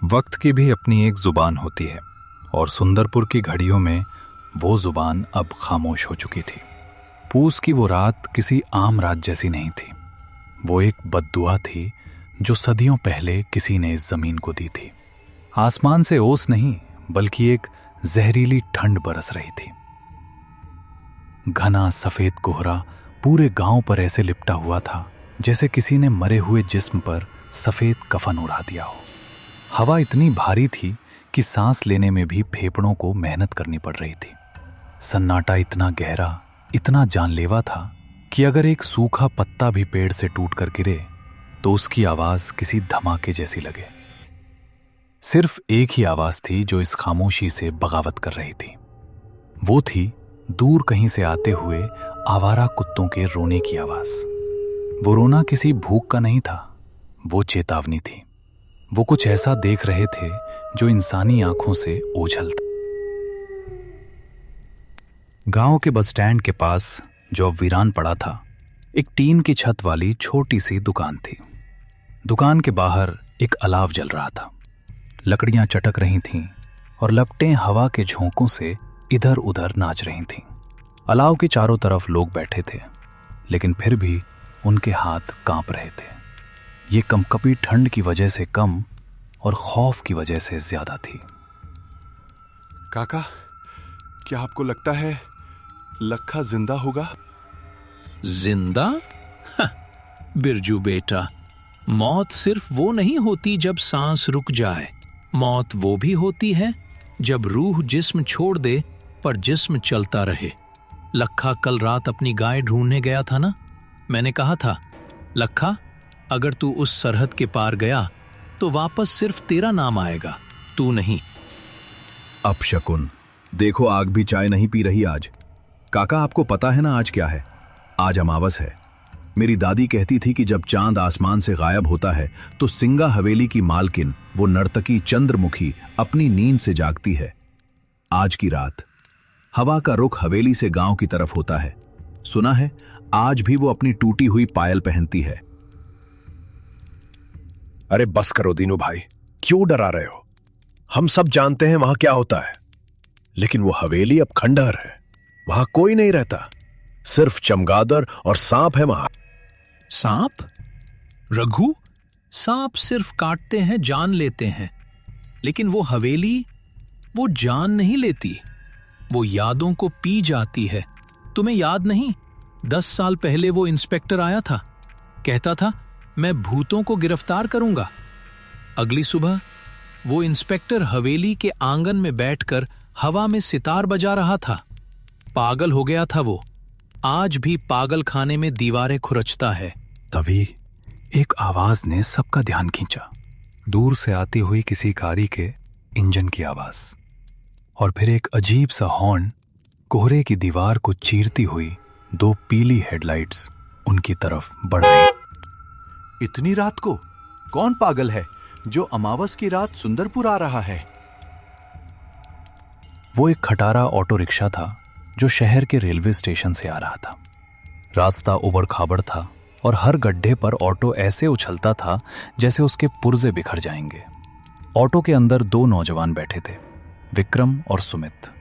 वक्त की भी अपनी एक जुबान होती है और सुंदरपुर की घड़ियों में वो जुबान अब खामोश हो चुकी थी। पूस की वो रात किसी आम रात जैसी नहीं थी। वो एक बद्दुआ थी जो सदियों पहले किसी ने इस जमीन को दी थी। आसमान से ओस नहीं बल्कि एक जहरीली ठंड बरस रही थी। घना सफेद कोहरा पूरे गांव पर ऐसे लिपटा हुआ था जैसे किसी ने मरे हुए जिस्म पर सफेद कफन उड़ा दिया हो। हवा इतनी भारी थी कि सांस लेने में भी फेफड़ों को मेहनत करनी पड़ रही थी। सन्नाटा इतना गहरा, इतना जानलेवा था कि अगर एक सूखा पत्ता भी पेड़ से टूटकर गिरे तो उसकी आवाज किसी धमाके जैसी लगे। सिर्फ एक ही आवाज थी जो इस खामोशी से बगावत कर रही थी। वो थी दूर कहीं से आते हुए आवारा कुत्तों के रोने की आवाज। वो रोना किसी भूख का नहीं था, वो चेतावनी थी। वो कुछ ऐसा देख रहे थे जो इंसानी आंखों से ओझल था। गांव के बस स्टैंड के पास जो अब वीरान पड़ा था, एक टीन की छत वाली छोटी सी दुकान थी। दुकान के बाहर एक अलाव जल रहा था। लकड़ियां चटक रही थीं और लपटें हवा के झोंकों से इधर उधर नाच रही थीं। अलाव के चारों तरफ लोग बैठे थे, लेकिन फिर भी उनके हाथ कांप रहे थे। ये कंपकपी ठंड की वजह से कम और खौफ की वजह से ज्यादा थी। काका, क्या आपको लगता है लखा जिंदा होगा? जिंदा? बिरजू बेटा, मौत सिर्फ वो नहीं होती जब सांस रुक जाए। मौत वो भी होती है जब रूह जिस्म छोड़ दे पर जिस्म चलता रहे। लखा कल रात अपनी गाय ढूंढने गया था ना। मैंने कहा था, लखा, अगर तू उस सरहद के पार गया तो वापस सिर्फ तेरा नाम आएगा, तू नहीं। अपशकुन, देखो आग भी चाय नहीं पी रही आज। काका, आपको पता है ना आज क्या है? आज अमावस है। मेरी दादी कहती थी कि जब चांद आसमान से गायब होता है तो सिंगा हवेली की मालकिन, वो नर्तकी चंद्रमुखी, अपनी नींद से जागती है। आज की रात हवा का रुख हवेली से गांव की तरफ होता है। सुना है आज भी वो अपनी टूटी हुई पायल पहनती है। अरे बस करो दीनू भाई, क्यों डरा रहे हो? हम सब जानते हैं वहां क्या होता है, लेकिन वो हवेली अब खंडहर है। वहां कोई नहीं रहता, सिर्फ चमगादड़ और सांप है वहां। सांप? रघु, सांप सिर्फ काटते हैं, जान लेते हैं, लेकिन वो हवेली, वो जान नहीं लेती, वो यादों को पी जाती है। तुम्हें याद नहीं, 10 साल पहले वो इंस्पेक्टर आया था, कहता था मैं भूतों को गिरफ्तार करूंगा। अगली सुबह वो इंस्पेक्टर हवेली के आंगन में बैठकर हवा में सितार बजा रहा था। पागल हो गया था वो। आज भी पागल खाने में दीवारें खुरचता है। तभी एक आवाज ने सबका ध्यान खींचा। दूर से आती हुई किसी गाड़ी के इंजन की आवाज, और फिर एक अजीब सा हॉर्न। कोहरे की दीवार को चीरती हुई 2 पीली हेडलाइट्स उनकी तरफ बढ़ रही। इतनी रात को कौन पागल है जो अमावस की रात सुंदरपुर आ रहा है? वो एक खटारा ऑटो रिक्शा था जो शहर के रेलवे स्टेशन से आ रहा था। रास्ता उबड़ खाबड़ था और हर गड्ढे पर ऑटो ऐसे उछलता था जैसे उसके पुर्जे बिखर जाएंगे। ऑटो के अंदर 2 नौजवान बैठे थे, विक्रम और सुमित।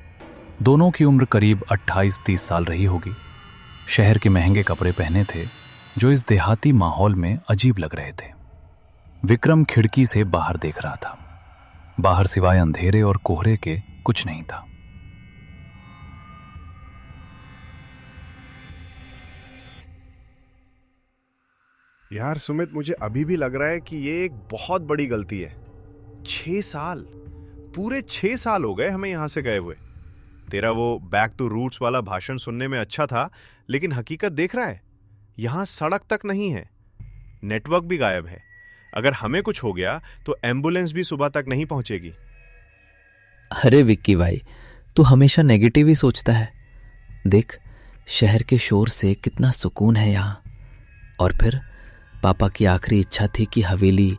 दोनों की उम्र करीब 28-30 साल रही होगी। शहर के महंगे कपड़े पहने थे जो इस देहाती माहौल में अजीब लग रहे थे। विक्रम खिड़की से बाहर देख रहा था। बाहर सिवाय अंधेरे और कोहरे के कुछ नहीं था। यार सुमित, मुझे अभी भी लग रहा है कि ये एक बहुत बड़ी गलती है। 6 साल, पूरे 6 साल हो गए हमें यहां से गए हुए। तेरा वो बैक टू रूट्स वाला भाषण सुनने में अच्छा था, लेकिन हकीकत देख रहा है, यहां सड़क तक नहीं है, नेटवर्क भी गायब है। अगर हमें कुछ हो गया तो एम्बुलेंस भी सुबह तक नहीं पहुंचेगी। अरे विक्की भाई, तू हमेशा नेगेटिव ही सोचता है। देख, शहर के शोर से कितना सुकून है यहाँ। और फिर पापा की आखिरी इच्छा थी कि हवेली,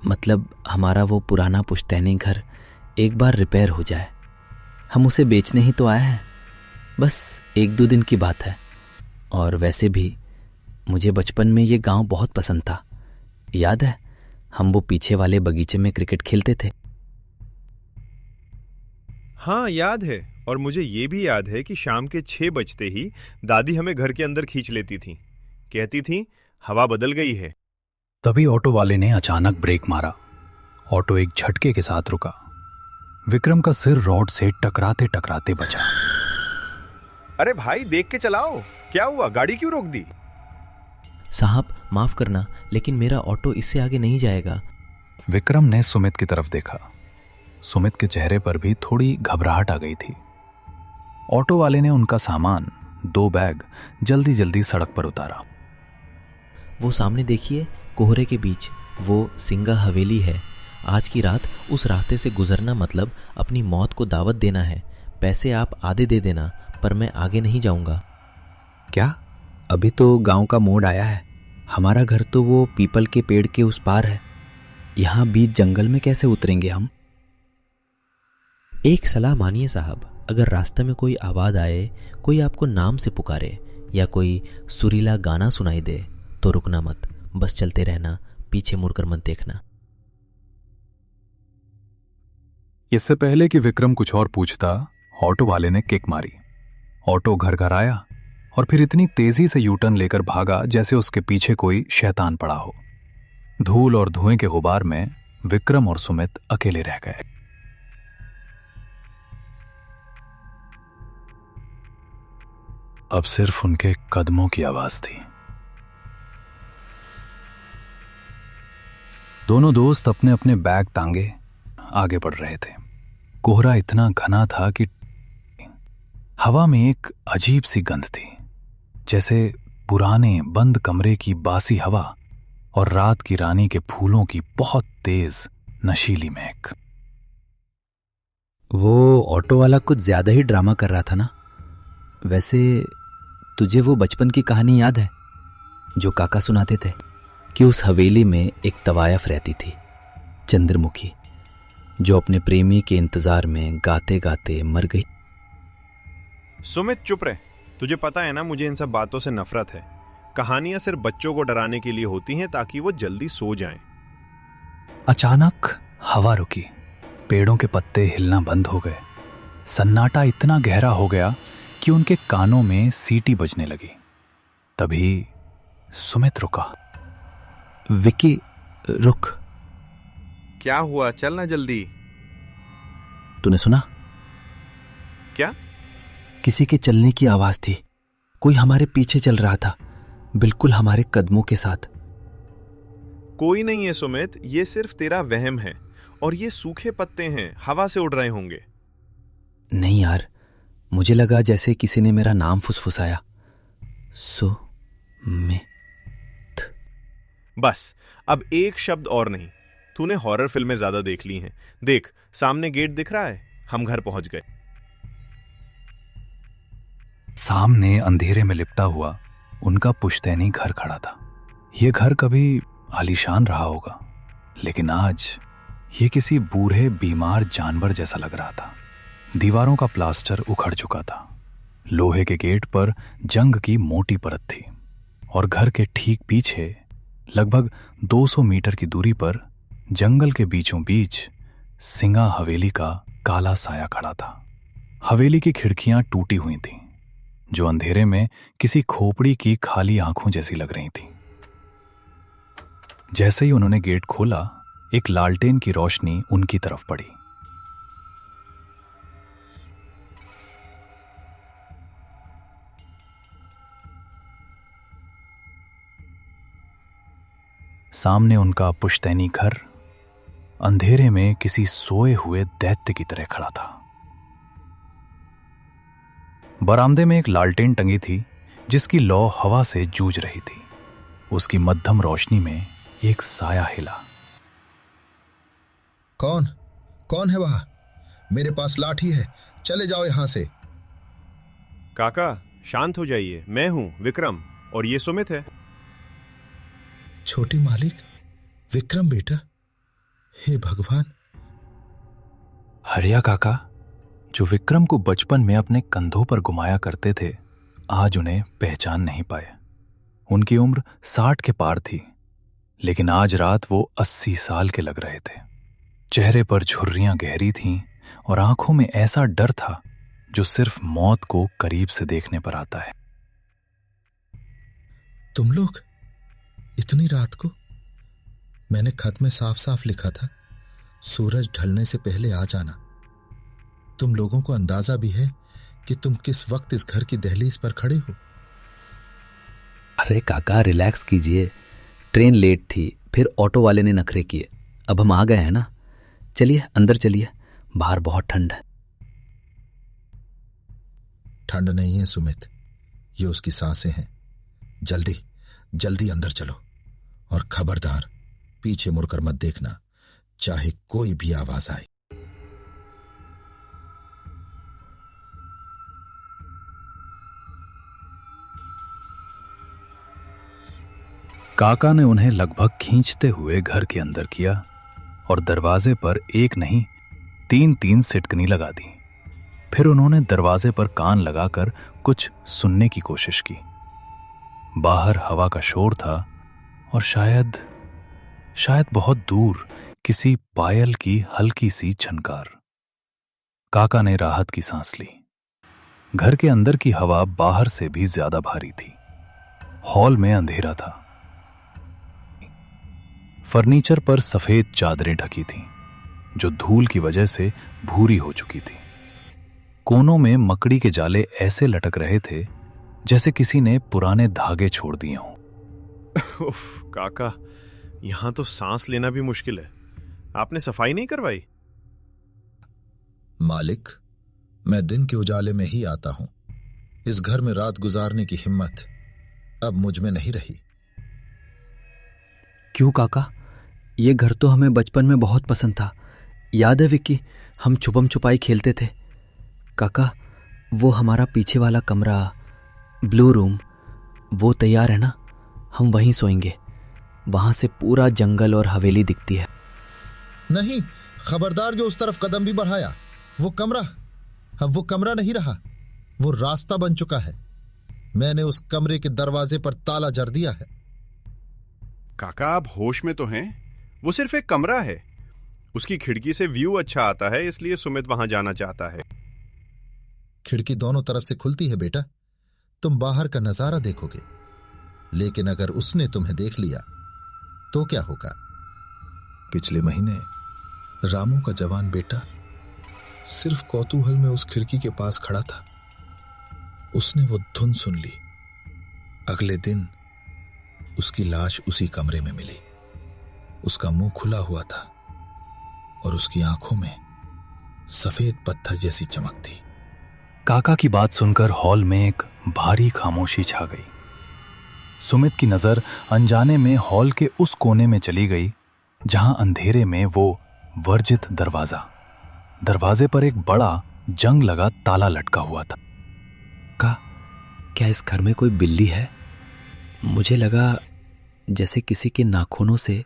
मतलब हमारा वो पुराना पुश्तैनी घर, एक बार रिपेयर हो जाए। हम उसे बेचने ही तो आए हैं, बस 1-2 दिन की बात है। और वैसे भी मुझे बचपन में ये गांव बहुत पसंद था। याद है हम वो पीछे वाले बगीचे में क्रिकेट खेलते थे। हाँ याद है, और मुझे ये भी याद है कि शाम के 6 बजते ही दादी हमें घर के अंदर खींच लेती थी, कहती थी हवा बदल गई है। तभी ऑटो वाले ने अचानक ब्रेक मारा। ऑटो एक झटके के साथ रुका। विक्रम का सिर रॉड से टकराते टकराते बचा। अरे भाई देख के चलाओ, क्या हुआ, गाड़ी क्यों रोक दी? साहब माफ करना, लेकिन मेरा ऑटो इससे आगे नहीं जाएगा। विक्रम ने सुमित की तरफ देखा। सुमित के चेहरे पर भी थोड़ी घबराहट आ गई थी। ऑटो वाले ने उनका सामान, 2 बैग जल्दी जल्दी सड़क पर उतारा। वो सामने देखिए, कोहरे के बीच वो सिंगा हवेली है। आज की रात उस रास्ते से गुजरना मतलब अपनी मौत को दावत देना है। पैसे आप आधे दे देना, पर मैं आगे नहीं जाऊंगा। क्या? अभी तो गांव का मोड़ आया है। हमारा घर तो वो पीपल के पेड़ के उस पार है। यहाँ बीच जंगल में कैसे उतरेंगे हम? एक सलाह मानिए साहब, अगर रास्ते में कोई आवाज आए, कोई आपको नाम से पुकारे या कोई सुरीला गाना सुनाई दे तो रुकना मत, बस चलते रहना, पीछे मुड़कर मत देखना। इससे पहले कि विक्रम कुछ और पूछता, ऑटो वाले ने किक मारी। ऑटो घर घर आया और फिर इतनी तेजी से यूटर्न लेकर भागा जैसे उसके पीछे कोई शैतान पड़ा हो। धूल और धुएं के गुबार में विक्रम और सुमित अकेले रह गए। अब सिर्फ उनके कदमों की आवाज थी। दोनों दोस्त अपने अपने बैग टांगे आगे बढ़ रहे थे। कोहरा इतना घना था कि हवा में एक अजीब सी गंध थी, जैसे पुराने बंद कमरे की बासी हवा और रात की रानी के फूलों की बहुत तेज नशीली महक। वो ऑटो वाला कुछ ज्यादा ही ड्रामा कर रहा था ना? वैसे तुझे वो बचपन की कहानी याद है जो काका सुनाते थे कि उस हवेली में एक तवायफ रहती थी, चंद्रमुखी, जो अपने प्रेमी के इंतजार में गाते गाते मर गई। सुमित चुप रहे, तुझे पता है ना मुझे इन सब बातों से नफरत है। कहानियां सिर्फ बच्चों को डराने के लिए होती हैं ताकि वो जल्दी सो जाएं। अचानक हवा रुकी, पेड़ों के पत्ते हिलना बंद हो गए। सन्नाटा इतना गहरा हो गया कि उनके कानों में सीटी बजने लगी। तभी सुमित रुका। विक्की रुक। क्या हुआ, चलना जल्दी। तूने सुना? क्या? किसी के चलने की आवाज थी। कोई हमारे पीछे चल रहा था, बिल्कुल हमारे कदमों के साथ। कोई नहीं है सुमित, ये सिर्फ तेरा वहम है, और ये सूखे पत्ते हैं, हवा से उड़ रहे होंगे। नहीं यार, मुझे लगा जैसे किसी ने मेरा नाम फुसफुसाया, सुमित। बस अब एक शब्द और नहीं। तूने हॉरर फिल्में ज्यादा देख ली हैं। देख, सामने गेट दिख रहा है, हम घर पहुंच गए। सामने अंधेरे में लिपटा हुआ उनका पुश्तैनी घर खड़ा था। यह घर कभी आलीशान रहा होगा, लेकिन आज ये किसी बूढ़े बीमार जानवर जैसा लग रहा था। दीवारों का प्लास्टर उखड़ चुका था, लोहे के गेट पर जंग की मोटी परत थी, और घर के ठीक पीछे लगभग 200 मीटर की दूरी पर जंगल के बीचों बीच सिंगा हवेली का काला साया खड़ा था। हवेली की खिड़कियां टूटी हुई थीं, जो अंधेरे में किसी खोपड़ी की खाली आंखों जैसी लग रही थीं। जैसे ही उन्होंने गेट खोला, एक लालटेन की रोशनी उनकी तरफ पड़ी। सामने उनका पुश्तैनी घर अंधेरे में किसी सोए हुए दैत्य की तरह खड़ा था। बरामदे में एक लालटेन टंगी थी, जिसकी लौ हवा से जूझ रही थी। उसकी मध्यम रोशनी में एक साया हिला। कौन है वहां? मेरे पास लाठी है, चले जाओ यहां से। काका शांत हो जाइए, मैं हूं विक्रम, और ये सुमित है। छोटी मालिक, विक्रम बेटा, हे भगवान। हरिया काका, जो विक्रम को बचपन में अपने कंधों पर घुमाया करते थे, आज उन्हें पहचान नहीं पाए। उनकी उम्र 60 के पार थी, लेकिन आज रात वो 80 साल के लग रहे थे। चेहरे पर झुर्रियां गहरी थीं और आंखों में ऐसा डर था जो सिर्फ मौत को करीब से देखने पर आता है। तुम लोग इतनी रात को? मैंने खत में साफ साफ लिखा था सूरज ढलने से पहले आ जाना। तुम लोगों को अंदाजा भी है कि तुम किस वक्त इस घर की दहलीज पर खड़े हो? अरे काका रिलैक्स कीजिए, ट्रेन लेट थी, फिर ऑटो वाले ने नखरे किए, अब हम आ गए हैं ना। चलिए अंदर चलिए, बाहर बहुत ठंड है। ठंड नहीं है सुमित, ये उसकी सांसें हैं। जल्दी जल्दी अंदर चलो, और खबरदार पीछे मुड़कर मत देखना, चाहे कोई भी आवाज आए। काका ने उन्हें लगभग खींचते हुए घर के अंदर किया और दरवाजे पर एक नहीं 3-3 सिटकनी लगा दी। फिर उन्होंने दरवाजे पर कान लगाकर कुछ सुनने की कोशिश की। बाहर हवा का शोर था और शायद बहुत दूर किसी पायल की हल्की सी झनकार। काका ने राहत की सांस ली। घर के अंदर की हवा बाहर से भी ज्यादा भारी थी। हॉल में अंधेरा था। फर्नीचर पर सफेद चादरें ढकी थीं, जो धूल की वजह से भूरी हो चुकी थी। कोनों में मकड़ी के जाले ऐसे लटक रहे थे जैसे किसी ने पुराने धागे छोड़ दिए हों। उफ, काका, यहां तो सांस लेना भी मुश्किल है। आपने सफाई नहीं करवाई? मालिक, मैं दिन के उजाले में ही आता हूं। इस घर में रात गुजारने की हिम्मत अब मुझ में नहीं रही। क्यों काका? ये घर तो हमें बचपन में बहुत पसंद था। याद है विक्की, हम छुपम छुपाई खेलते थे। काका, वो हमारा पीछे वाला कमरा, ब्लू रूम, वो तैयार है ना? हम वहीं सोएंगे। वहां से पूरा जंगल और हवेली दिखती है। नहीं, खबरदार जो उस तरफ कदम भी बढ़ाया। वो कमरा अब वो कमरा नहीं रहा, वो रास्ता बन चुका है। मैंने उस कमरे के दरवाजे पर ताला जड़ दिया है। काका, आप होश में तो हैं? वो सिर्फ एक कमरा है। उसकी खिड़की से व्यू अच्छा आता है, इसलिए सुमित वहां जाना चाहता है। खिड़की दोनों तरफ से खुलती है बेटा, तुम बाहर का नजारा देखोगे। लेकिन अगर उसने तुम्हें देख लिया तो क्या होगा? पिछले महीने रामू का जवान बेटा सिर्फ कौतूहल में उस खिड़की के पास खड़ा था। उसने वो धुन सुन ली। अगले दिन उसकी लाश उसी कमरे में मिली। उसका मुंह खुला हुआ था और उसकी आंखों में सफेद पत्थर जैसी चमक थी। काका की बात सुनकर हॉल में एक भारी खामोशी छा गई। सुमित की नजर अनजाने में हॉल के उस कोने में चली गई जहां अंधेरे में वो वर्जित दरवाजे पर एक बड़ा जंग लगा ताला लटका हुआ था। क्या इस घर में कोई बिल्ली है? मुझे लगा जैसे किसी के नाखूनों से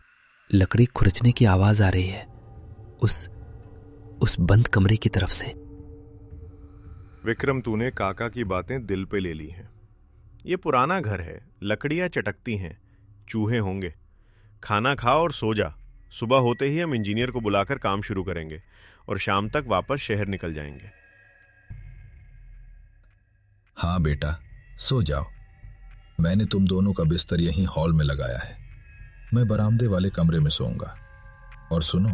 लकड़ी खुरचने की आवाज आ रही है उस बंद कमरे की तरफ से। विक्रम, तूने काका की बातें दिल पे ले ली हैं। ये पुराना घर है, लकड़ियां चटकती हैं, चूहे होंगे। खाना खा और सो जा। सुबह होते ही हम इंजीनियर को बुलाकर काम शुरू करेंगे और शाम तक वापस शहर निकल जाएंगे। हाँ बेटा, सो जाओ। मैंने तुम दोनों का बिस्तर यहीं हॉल में लगाया है। मैं बरामदे वाले कमरे में सोऊंगा। और सुनो,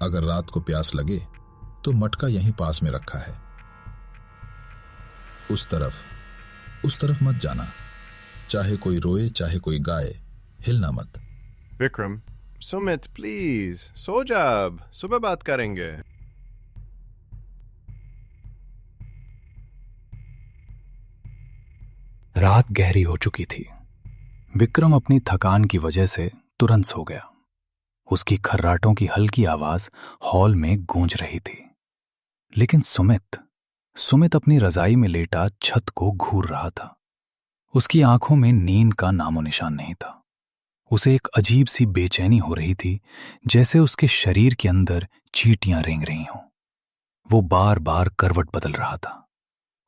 अगर रात को प्यास लगे तो मटका यहीं पास में रखा है। उस तरफ मत जाना। चाहे कोई रोए चाहे कोई गाए, हिलना मत। विक्रम, सुमित प्लीज सो जा, अब सुबह बात करेंगे। रात गहरी हो चुकी थी। विक्रम अपनी थकान की वजह से तुरंत सो गया। उसकी खर्राटों की हल्की आवाज हॉल में गूंज रही थी। लेकिन सुमित अपनी रजाई में लेटा छत को घूर रहा था। उसकी आंखों में नींद का नामो निशान नहीं था। उसे एक अजीब सी बेचैनी हो रही थी, जैसे उसके शरीर के अंदर चींटियां रेंग रही हों। वो बार बार करवट बदल रहा था।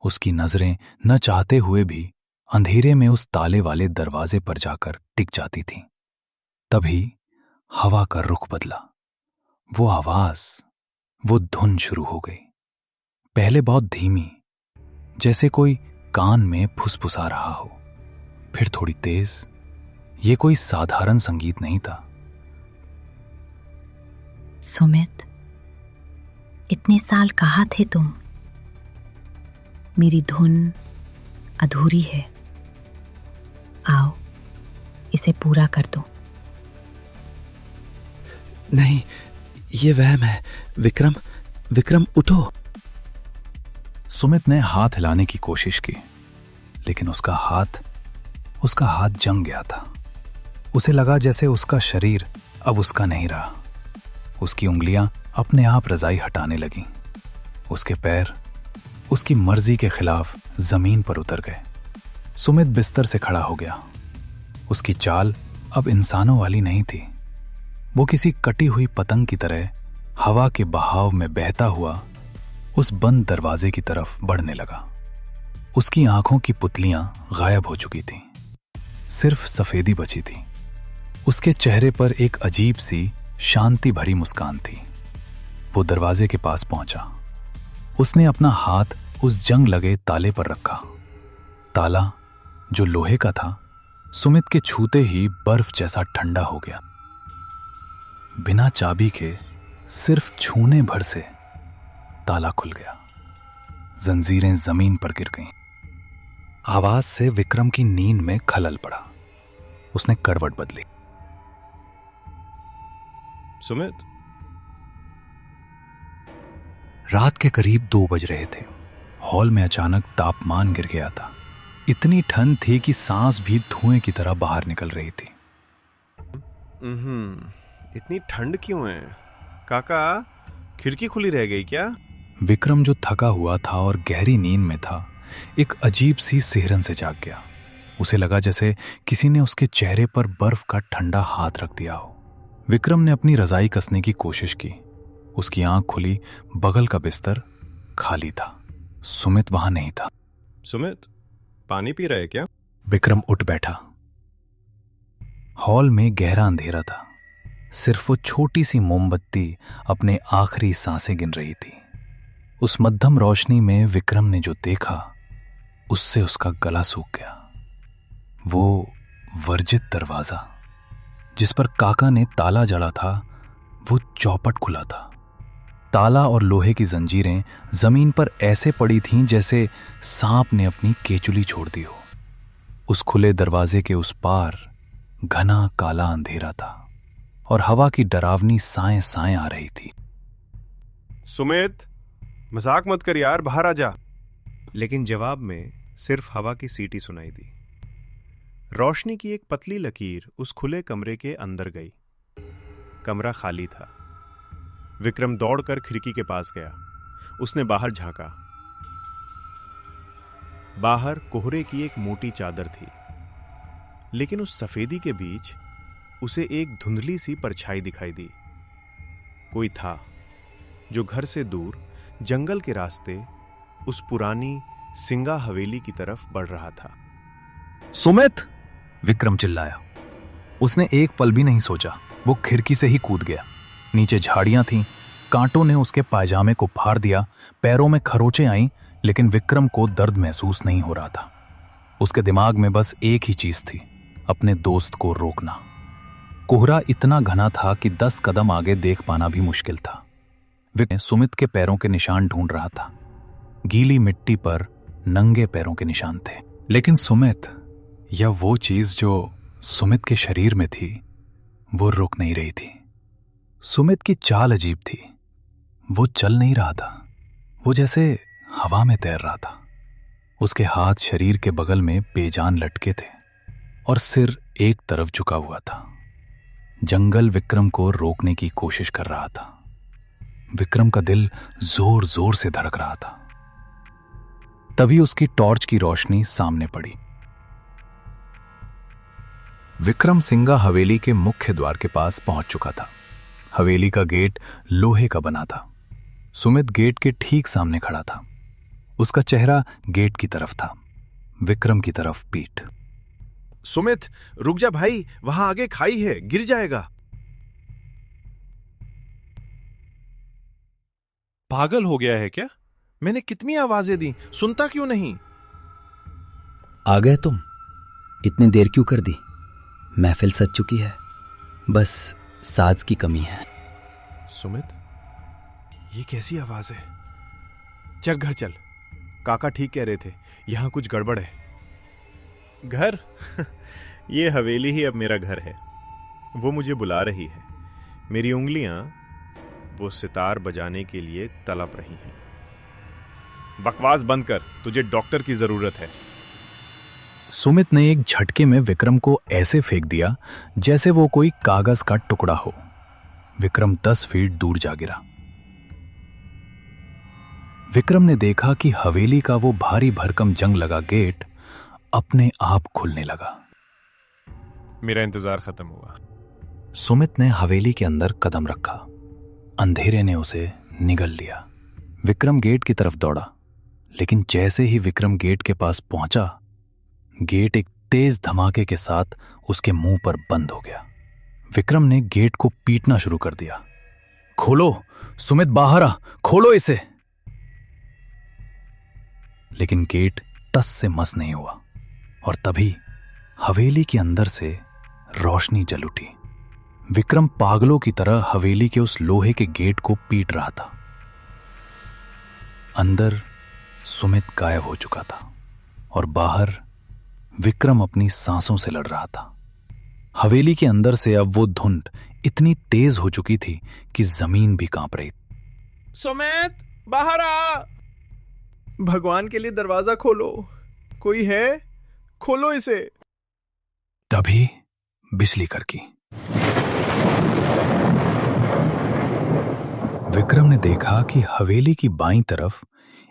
उसकी नजरें न चाहते हुए भी अंधेरे में उस ताले वाले दरवाजे पर जाकर टिक जाती थीं। तभी हवा का रुख बदला। वो आवाज, वो धुन शुरू हो गई। पहले बहुत धीमी, जैसे कोई कान में फुसफुसा रहा हो, फिर थोड़ी तेज। ये कोई साधारण संगीत नहीं था। सुमित, इतने साल कहाँ थे तुम? मेरी धुन अधूरी है, आओ इसे पूरा कर दो। नहीं, ये वहम है। विक्रम, विक्रम उठो। सुमित ने हाथ हिलाने की कोशिश की, लेकिन उसका हाथ जंग गया था। उसे लगा जैसे उसका शरीर अब उसका नहीं रहा। उसकी उंगलियां अपने आप रजाई हटाने लगीं। उसके पैर उसकी मर्जी के खिलाफ जमीन पर उतर गए। सुमित बिस्तर से खड़ा हो गया। उसकी चाल अब इंसानों वाली नहीं थी। वो किसी कटी हुई पतंग की तरह हवा के बहाव में बहता हुआ उस बंद दरवाजे की तरफ बढ़ने लगा। उसकी आंखों की पुतलियां गायब हो चुकी थीं। सिर्फ सफेदी बची थी। उसके चेहरे पर एक अजीब सी शांति भरी मुस्कान थी। वो दरवाजे के पास पहुंचा। उसने अपना हाथ उस जंग लगे ताले पर रखा। ताला, जो लोहे का था, सुमित के छूते ही बर्फ जैसा ठंडा हो गया। बिना चाबी के सिर्फ छूने भर से ताला खुल गया। जंजीरें जमीन पर गिर गईं। आवाज से विक्रम की नींद में खलल पड़ा। उसने करवट बदली। सुमित, रात के करीब 2 बज रहे थे। हॉल में अचानक तापमान गिर गया था। इतनी ठंड थी कि सांस भी धुएं की तरह बाहर निकल रही थी। इतनी ठंड क्यों है? काका, खिड़की खुली रह गई क्या? विक्रम, जो थका हुआ था और गहरी नींद में था, एक अजीब सी सिहरन से जाग गया। उसे लगा जैसे किसी ने उसके चेहरे पर बर्फ का ठंडा हाथ रख दिया हो। विक्रम ने अपनी रजाई कसने की कोशिश की। उसकी आंख खुली। बगल का बिस्तर खाली था। सुमित वहां नहीं था। सुमित, पानी पी रहे क्या? विक्रम उठ बैठा। हॉल में गहरा अंधेरा था। सिर्फ वो छोटी सी मोमबत्ती अपने आखिरी सांसें गिन रही थी। उस मध्यम रोशनी में विक्रम ने जो देखा, उससे उसका गला सूख गया। वो वर्जित दरवाजा, जिस पर काका ने ताला जड़ा था, वो चौपट खुला था। ताला और लोहे की जंजीरें जमीन पर ऐसे पड़ी थीं जैसे सांप ने अपनी केचुली छोड़ दी हो। उस खुले दरवाजे के उस पार घना काला अंधेरा था और हवा की डरावनी साएं साएं आ रही थी। सुमित, मजाक मत कर यार, बाहर आ जा। लेकिन जवाब में सिर्फ हवा की सीटी सुनाई दी। रोशनी की एक पतली लकीर उस खुले कमरे के अंदर गई। कमरा खाली था। विक्रम दौड़कर खिड़की के पास गया। उसने बाहर झांका। बाहर कोहरे की एक मोटी चादर थी, लेकिन उस सफेदी के बीच उसे एक धुंधली सी परछाई दिखाई दी। कोई था जो घर से दूर जंगल के रास्ते उस पुरानी सिंगा हवेली की तरफ बढ़ रहा था। सुमित! विक्रम चिल्लाया। उसने एक पल भी नहीं सोचा। वो खिड़की से ही कूद गया। नीचे झाड़ियां थीं। कांटों ने उसके पायजामे को फाड़ दिया। पैरों में खरोंचें आईं, लेकिन विक्रम को दर्द महसूस नहीं हो रहा था। उसके दिमाग में बस एक ही चीज थी, अपने दोस्त को रोकना। कोहरा इतना घना था कि 10 कदम आगे देख पाना भी मुश्किल था। विक्रम सुमित के पैरों के निशान ढूंढ रहा था। गीली मिट्टी पर नंगे पैरों के निशान थे, लेकिन सुमित, या वो चीज जो सुमित के शरीर में थी, वो रुक नहीं रही थी। सुमित की चाल अजीब थी। वो चल नहीं रहा था। वो जैसे हवा में तैर रहा था। उसके हाथ शरीर के बगल में बेजान लटके थे और सिर एक तरफ झुका हुआ था। जंगल विक्रम को रोकने की कोशिश कर रहा था। विक्रम का दिल जोर जोर से धड़क रहा था। तभी उसकी टॉर्च की रोशनी सामने पड़ी। विक्रम सिंगा हवेली के मुख्य द्वार के पास पहुंच चुका था। हवेली का गेट लोहे का बना था। सुमित गेट के ठीक सामने खड़ा था। उसका चेहरा गेट की तरफ था, विक्रम की तरफ पीठ। सुमित रुक जा भाई, वहां आगे खाई है, गिर जाएगा। पागल हो गया है क्या? मैंने कितनी आवाजें दी, सुनता क्यों नहीं? आ गए तुम? इतनी देर क्यों कर दी? महफिल सज चुकी है, बस साज की कमी है। सुमित, ये कैसी आवाज है? चल घर चल, काका ठीक कह रहे थे, यहां कुछ गड़बड़ है। घर? ये हवेली ही अब मेरा घर है। वो मुझे बुला रही है। मेरी उंगलियां वो सितार बजाने के लिए तड़प रही हैं। बकवास बंद कर, तुझे डॉक्टर की जरूरत है। सुमित ने एक झटके में विक्रम को ऐसे फेंक दिया जैसे वो कोई कागज का टुकड़ा हो। विक्रम 10 फीट दूर जा गिरा। विक्रम ने देखा कि हवेली का वो भारी भरकम जंग लगा गेट अपने आप खुलने लगा। मेरा इंतजार खत्म हुआ। सुमित ने हवेली के अंदर कदम रखा। अंधेरे ने उसे निगल लिया। विक्रम गेट की तरफ दौड़ा, लेकिन जैसे ही विक्रम गेट के पास पहुंचा, गेट एक तेज धमाके के साथ उसके मुंह पर बंद हो गया। विक्रम ने गेट को पीटना शुरू कर दिया। खोलो सुमित, बाहर आ, खोलो इसे। लेकिन गेट टस से मस नहीं हुआ और तभी हवेली के अंदर से रोशनी जल उठी। विक्रम पागलों की तरह हवेली के उस लोहे के गेट को पीट रहा था। अंदर सुमित गायब हो चुका था और बाहर विक्रम अपनी सांसों से लड़ रहा था। हवेली के अंदर से अब वो धुंध इतनी तेज हो चुकी थी कि जमीन भी कांप रही। सुमित, बाहर आ, भगवान के लिए दरवाजा खोलो, कोई है? खोलो इसे। तभी बिजली कड़की। विक्रम ने देखा कि हवेली की बाईं तरफ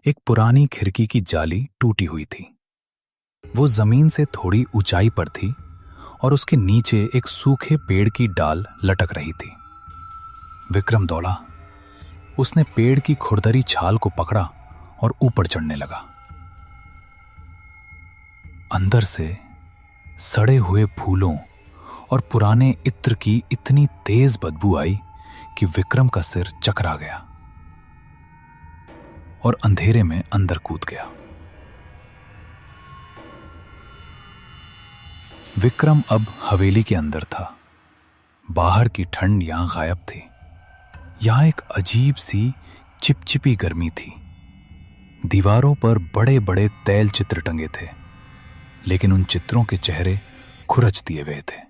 एक पुरानी खिड़की की जाली टूटी हुई थी। वो जमीन से थोड़ी ऊंचाई पर थी और उसके नीचे एक सूखे पेड़ की डाल लटक रही थी। विक्रम दौड़ा। उसने पेड़ की खुरदरी छाल को पकड़ा और ऊपर चढ़ने लगा। अंदर से सड़े हुए फूलों और पुराने इत्र की इतनी तेज बदबू आई कि विक्रम का सिर चकरा गया और अंधेरे में अंदर कूद गया। विक्रम अब हवेली के अंदर था। बाहर की ठंड यहां गायब थी। यहां एक अजीब सी चिपचिपी गर्मी थी। दीवारों पर बड़े बड़े तैल चित्र टंगे थे, लेकिन उन चित्रों के चेहरे खुरच दिए हुए थे।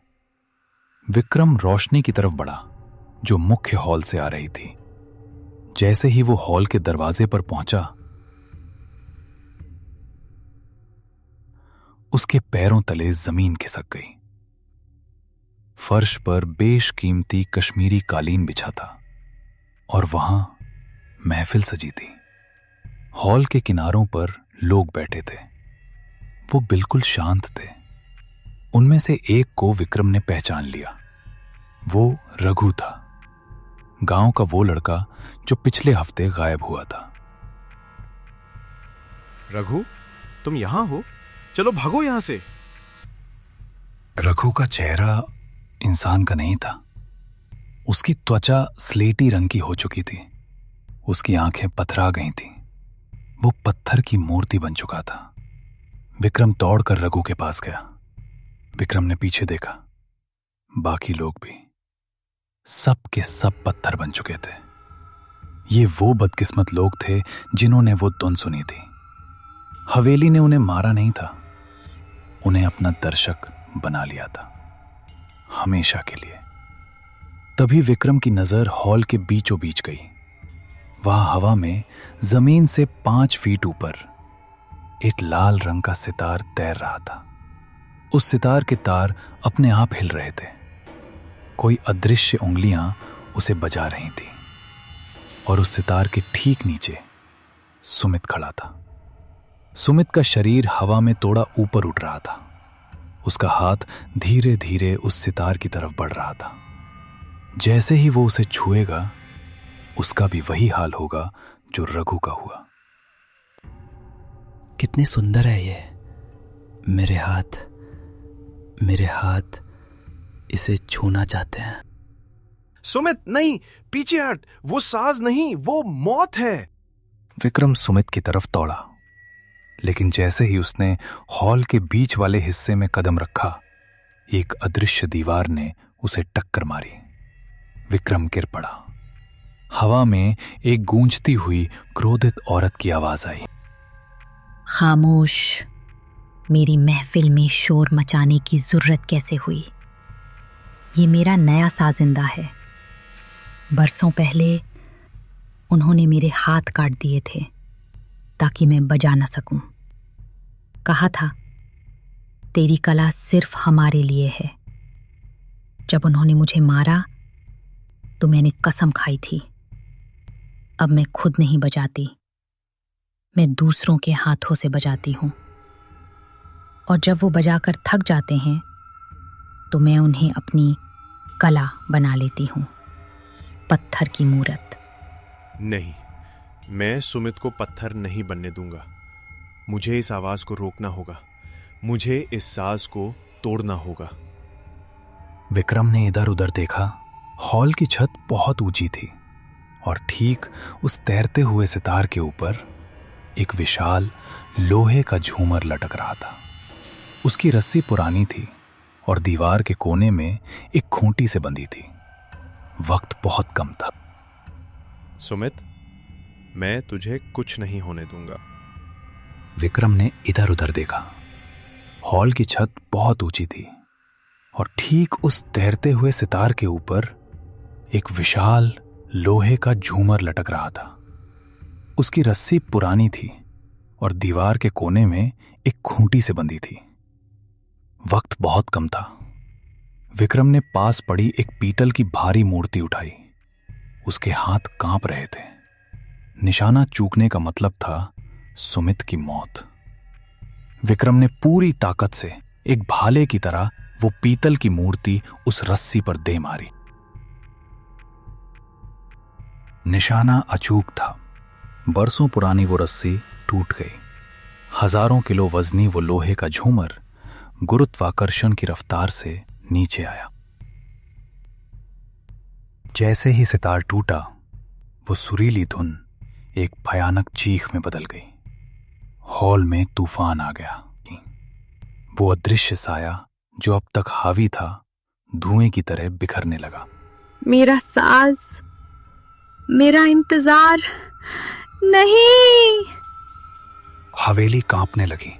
विक्रम रोशनी की तरफ बढ़ा जो मुख्य हॉल से आ रही थी। जैसे ही वो हॉल के दरवाजे पर पहुंचा, उसके पैरों तले जमीन खिसक गई। फर्श पर बेशकीमती कश्मीरी कालीन बिछा था और वहां महफिल सजी थी। हॉल के किनारों पर लोग बैठे थे। वो बिल्कुल शांत थे। उनमें से एक को विक्रम ने पहचान लिया। वो रघु था, गांव का वो लड़का जो पिछले हफ्ते गायब हुआ था। रघु, तुम यहां हो? चलो भागो यहां से। रघु का चेहरा इंसान का नहीं था। उसकी त्वचा स्लेटी रंग की हो चुकी थी। उसकी आंखें पथरा गई थीं। वो पत्थर की मूर्ति बन चुका था। विक्रम दौड़कर रघु के पास गया। विक्रम ने पीछे देखा। बाकी लोग भी, सब के सब पत्थर बन चुके थे। ये वो बदकिस्मत लोग थे जिन्होंने वो धुन सुनी थी। हवेली ने उन्हें मारा नहीं था, उन्हें अपना दर्शक बना लिया था, हमेशा के लिए। तभी विक्रम की नजर हॉल के बीचों बीच गई। वहां हवा में जमीन से 5 फीट ऊपर एक लाल रंग का सितार तैर रहा था। उस सितार के तार अपने आप हिल रहे थे। कोई अदृश्य उंगलियां उसे बजा रही थी और उस सितार के ठीक नीचे सुमित खड़ा था। सुमित का शरीर हवा में थोड़ा ऊपर उठ रहा था। उसका हाथ धीरे धीरे उस सितार की तरफ बढ़ रहा था। जैसे ही वो उसे छुएगा, उसका भी वही हाल होगा जो रघु का हुआ। कितनी सुंदर है ये। मेरे हाथ मेरे हाथ इसे छूना चाहते हैं। सुमित नहीं, पीछे हट, वो साज नहीं, वो मौत है। विक्रम सुमित की तरफ दौड़ा, लेकिन जैसे ही उसने हॉल के बीच वाले हिस्से में कदम रखा, एक अदृश्य दीवार ने उसे टक्कर मारी। विक्रम गिर पड़ा। हवा में एक गूंजती हुई क्रोधित औरत की आवाज आई। खामोश, मेरी महफिल में शोर मचाने की जरूरत कैसे हुई? ये मेरा नया साजिंदा है। बरसों पहले उन्होंने मेरे हाथ काट दिए थे ताकि मैं बजा न सकूं। कहा था तेरी कला सिर्फ हमारे लिए है। जब उन्होंने मुझे मारा तो मैंने कसम खाई थी, अब मैं खुद नहीं बजाती, मैं दूसरों के हाथों से बजाती हूं। और जब वो बजाकर थक जाते हैं तो मैं उन्हें अपनी कला बना लेती हूं, पत्थर की मूरत। नहीं, मैं सुमित को पत्थर नहीं बनने दूंगा। मुझे इस आवाज को रोकना होगा, मुझे इस साज को तोड़ना होगा। विक्रम ने इधर उधर देखा। हॉल की छत बहुत ऊंची थी और ठीक उस तैरते हुए सितार के ऊपर एक विशाल लोहे का झूमर लटक रहा था। उसकी रस्सी पुरानी थी और दीवार के कोने में एक खूंटी से बंधी थी। वक्त बहुत कम था। सुमित, मैं तुझे कुछ नहीं होने दूंगा। विक्रम ने इधर उधर देखा। हॉल की छत बहुत ऊंची थी और ठीक उस तैरते हुए सितार के ऊपर एक विशाल लोहे का झूमर लटक रहा था। उसकी रस्सी पुरानी थी और दीवार के कोने में एक खूंटी से बंधी थी। वक्त बहुत कम था। विक्रम ने पास पड़ी एक पीतल की भारी मूर्ति उठाई। उसके हाथ कांप रहे थे। निशाना चूकने का मतलब था सुमित की मौत। विक्रम ने पूरी ताकत से एक भाले की तरह वो पीतल की मूर्ति उस रस्सी पर दे मारी। निशाना अचूक था। बरसों पुरानी वो रस्सी टूट गई। हजारों किलो वजनी वो लोहे का झूमर गुरुत्वाकर्षण की रफ्तार से नीचे आया। जैसे ही सितार टूटा, वो सुरीली धुन एक भयानक चीख में बदल गई। हॉल में तूफान आ गया। वो अदृश्य साया जो अब तक हावी था, धुएं की तरह बिखरने लगा। मेरा साज, मेरा इंतजार, नहीं। हवेली कांपने लगी।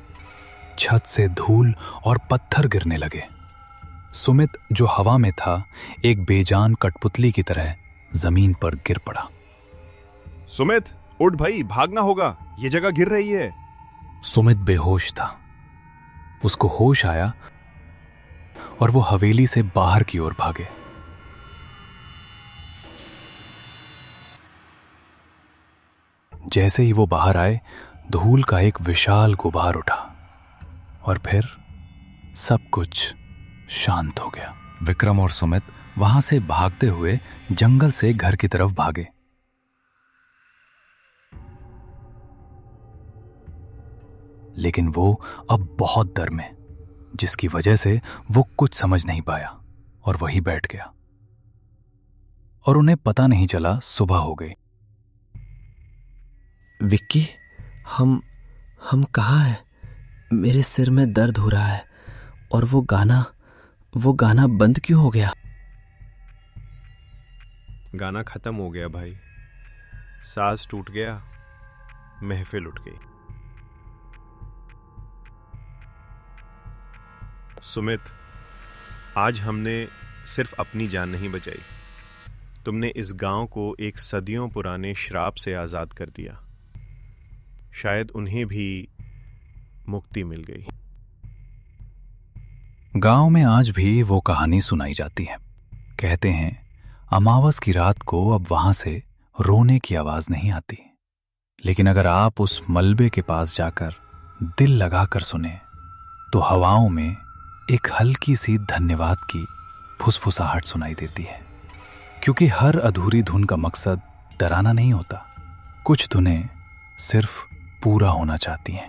छत से धूल और पत्थर गिरने लगे। सुमित जो हवा में था, एक बेजान कठपुतली की तरह जमीन पर गिर पड़ा। सुमित, उठ भाई, भागना होगा, ये जगह गिर रही है। सुमित बेहोश था। उसको होश आया और वो हवेली से बाहर की ओर भागे। जैसे ही वो बाहर आए, धूल का एक विशाल गुबार उठा और फिर सब कुछ शांत हो गया। विक्रम और सुमित वहां से भागते हुए जंगल से घर की तरफ भागे। लेकिन वो अब बहुत डर में, जिसकी वजह से वो कुछ समझ नहीं पाया और वहीं बैठ गया। और उन्हें पता नहीं चला सुबह हो गई। विक्की, हम कहाँ हैं? मेरे सिर में दर्द हो रहा है और वो गाना बंद क्यों हो गया? गाना खत्म हो गया भाई, साज टूट गया, महफिल उठ गई। सुमित, आज हमने सिर्फ अपनी जान नहीं बचाई, तुमने इस गांव को एक सदियों पुराने श्राप से आजाद कर दिया। शायद उन्हें भी मुक्ति मिल गई। गांव में आज भी वो कहानी सुनाई जाती है। कहते हैं अमावस की रात को अब वहां से रोने की आवाज नहीं आती, लेकिन अगर आप उस मलबे के पास जाकर दिल लगाकर सुने तो हवाओं में एक हल्की सी धन्यवाद की फुसफुसाहट सुनाई देती है। क्योंकि हर अधूरी धुन का मकसद डराना नहीं होता, कुछ धुनें सिर्फ पूरा होना चाहती हैं।